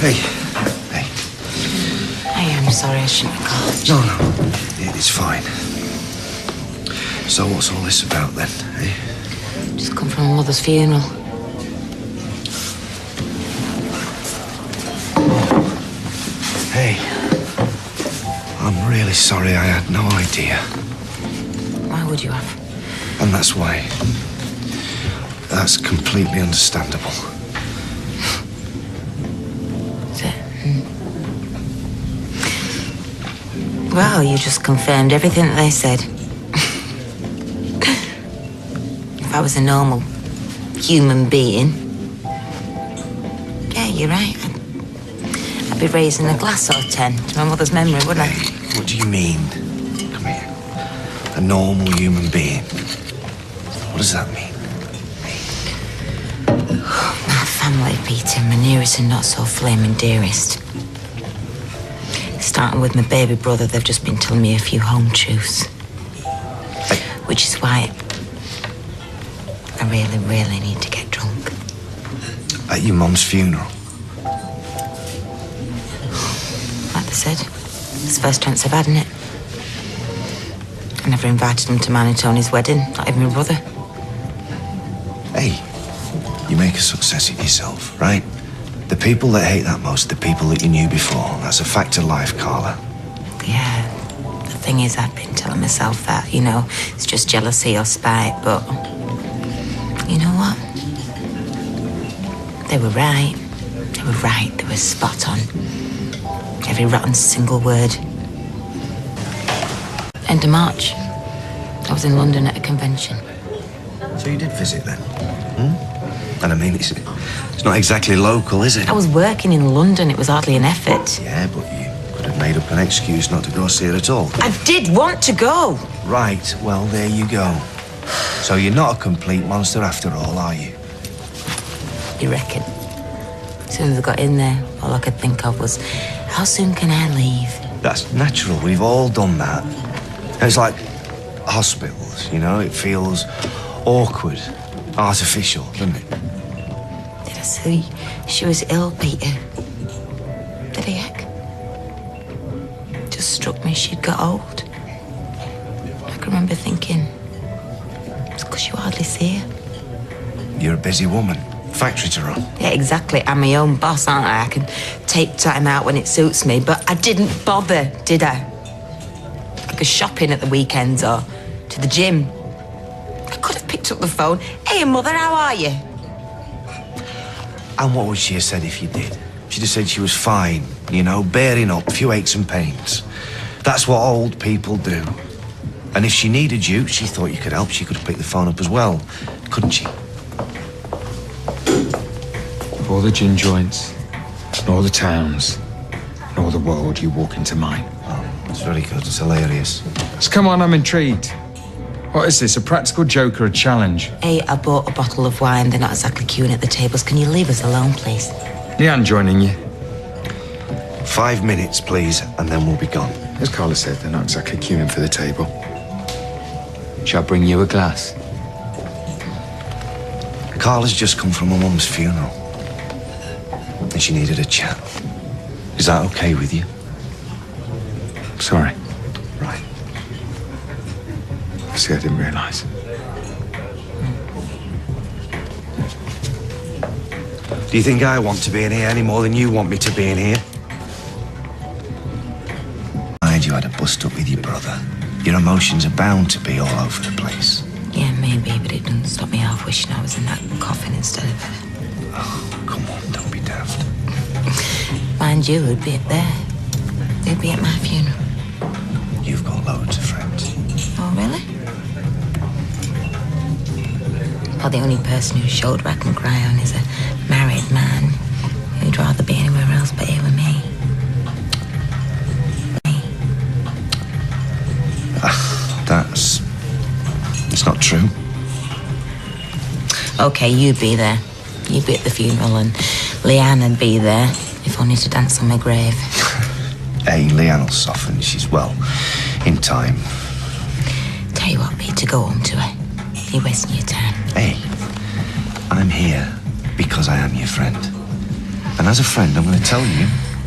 Hey. Hey. I am sorry, I shouldn't have called you. No. It's fine. So what's all this about then, eh? Just come from my mother's funeral. Hey. I'm really sorry, I had no idea. Why would you have? And that's why. That's completely understandable. Is it? Well, you just confirmed everything that they said. If I was a normal human being, yeah, you're right. I'd be raising a glass or 10 to my mother's memory, wouldn't I? Hey, what do you mean? Come here. A normal human being. What does that mean? My family, Peter, my nearest and not so flaming dearest. Starting with my baby brother, they've just been telling me a few home truths. Which is why I really, really need to get drunk. At your mum's funeral? Like they said, it's the first chance I've had, innit? I never invited him to mine and Tony's wedding, not even my brother. Hey, you make a success of yourself, right? The people that hate that most are the people that you knew before. That's a fact of life, Carla. Yeah, the thing is, I've been telling myself that, you know, it's just jealousy or spite, but you know what? They were right. They were right. They were spot on. Every rotten single word. End of March, I was in London at a convention. So you did visit then? And I mean, it's not exactly local, is it? I was working in London. It was hardly an effort. Yeah, but you could have made up an excuse not to go see her at all. I did want to go. Right, well, there you go. So you're not a complete monster after all, are you? You reckon? As soon as I got in there, all I could think of was, how soon can I leave? That's natural. We've all done that. It's like hospitals, you know? It feels awkward, artificial, doesn't it? Did I see she was ill, Peter? Did I heck? It just struck me she'd got old. I can remember thinking, it's because you hardly see her. You're a busy woman. Factory to run. Yeah, exactly. I'm my own boss, aren't I? I can take time out when it suits me, but I didn't bother, did I? I go shopping at the weekends or to the gym. I could have picked up the phone. Hey, Mother, how are you? And what would she have said if you did? She'd have said she was fine, you know, bearing up, a few aches and pains. That's what old people do. And if she needed you, she thought you could help, she could have picked the phone up as well, couldn't she? Of all the gin joints, and all the towns, and all the world, you walk into mine. Oh, it's very good, it's hilarious. So come on, I'm intrigued. What is this, a practical joke or a challenge? Hey, I bought a bottle of wine. They're not exactly queuing at the tables. Can you leave us alone, please? Leanne joining you. 5 minutes, please, and then we'll be gone. As Carla said, they're not exactly queuing for the table. Shall I bring you a glass? Carla's just come from her mum's funeral. And she needed a chat. Is that okay with you? Sorry. Right. See, I didn't realise. Do you think I want to be in here any more than you want me to be in here? I heard you had a bust up with your brother. Your emotions are bound to be all over the place. Yeah, maybe, but it doesn't stop me half wishing I was in that coffin instead of her. Oh, come on, don't be daft. Mind you, who'd be there? Who'd be at my funeral? You've got loads of friends. Oh, really? Well, the only person whose shoulder I can cry on is a married man who'd rather be anywhere else but here with me. It's not true. Okay, you'd be there. You'd be at the funeral and Leanne would be there, if only to dance on my grave. Hey, Leanne will soften. She's, well, in time. Tell you what, Peter, go home to her. You're wasting your time. Hey, I'm here because I am your friend. And as a friend, I'm going to tell you,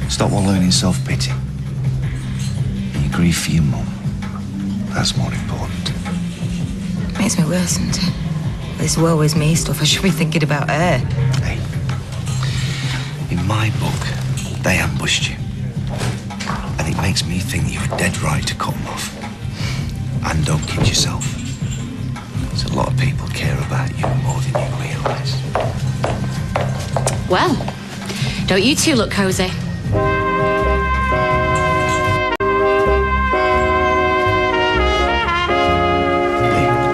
stop wallowing in self-pity. And you grieve for your mum. That's more important. Makes me worse, doesn't it? This woe is me stuff. I should be thinking about her. Hey, in my book, they ambushed you. And it makes me think you were dead right to cut them off. And don't kid yourself. There's a lot of people care about you more than you realise. Well, don't you two look cosy?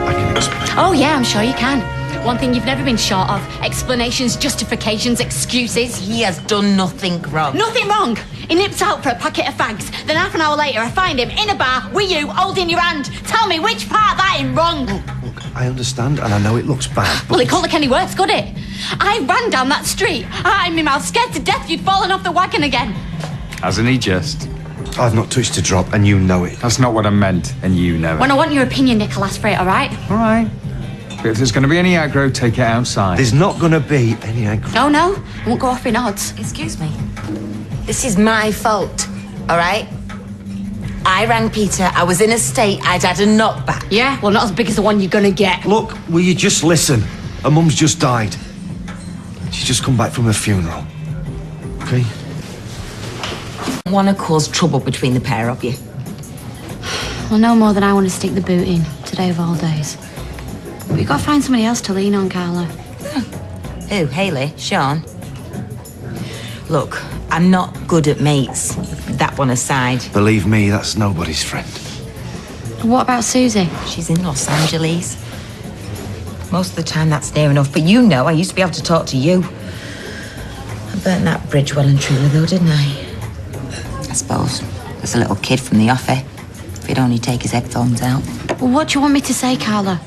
I can explain. Oh yeah, I'm sure you can. One thing you've never been short of: explanations, justifications, excuses. He has done nothing wrong. Nothing wrong. He nips out for a packet of fags. Then half an hour later, I find him in a bar with you, holding your hand. Tell me which part of that is wrong. Look, I understand, and I know it looks bad, but... Well, it couldn't look any worse, could it? I ran down that street, heart in my mouth, scared to death you'd fallen off the wagon again. Hasn't he just? I've not touched a drop, and you know it. That's not what I meant, and you know it. When I want your opinion, Nick, I'll ask for it, all right? All right. But if there's going to be any aggro, take it outside. There's not going to be any aggro. No, no, I won't go off in odds. Excuse me. This is my fault, all right? I rang Peter. I was in a state. I'd had a knockback. Yeah, well, not as big as the one you're gonna get. Look, will you just listen? Her mum's just died. She's just come back from her funeral. Okay? I want to cause trouble between the pair of you. Well, no more than I want to stick the boot in, today of all days. But you've got to find somebody else to lean on, Carla. Who, Hayley? Sean? Look, I'm not good at mates. That one aside. Believe me, that's nobody's friend. What about Susie? She's in Los Angeles. Most of the time, that's near enough. But you know, I used to be able to talk to you. I burnt that bridge well and truly, though, didn't I? I suppose. There's a little kid from the office. If he'd only take his headphones out. Well, what do you want me to say, Carla?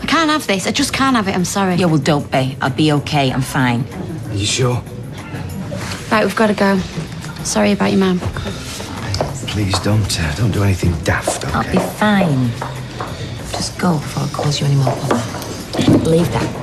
I can't have this. I just can't have it. I'm sorry. Yeah, well, don't be. I'll be okay. I'm fine. Are you sure? Right, we've got to go. Sorry about your mum. Please don't do anything daft, okay? I'll be fine. Just go before I cause you any more bother. Believe that.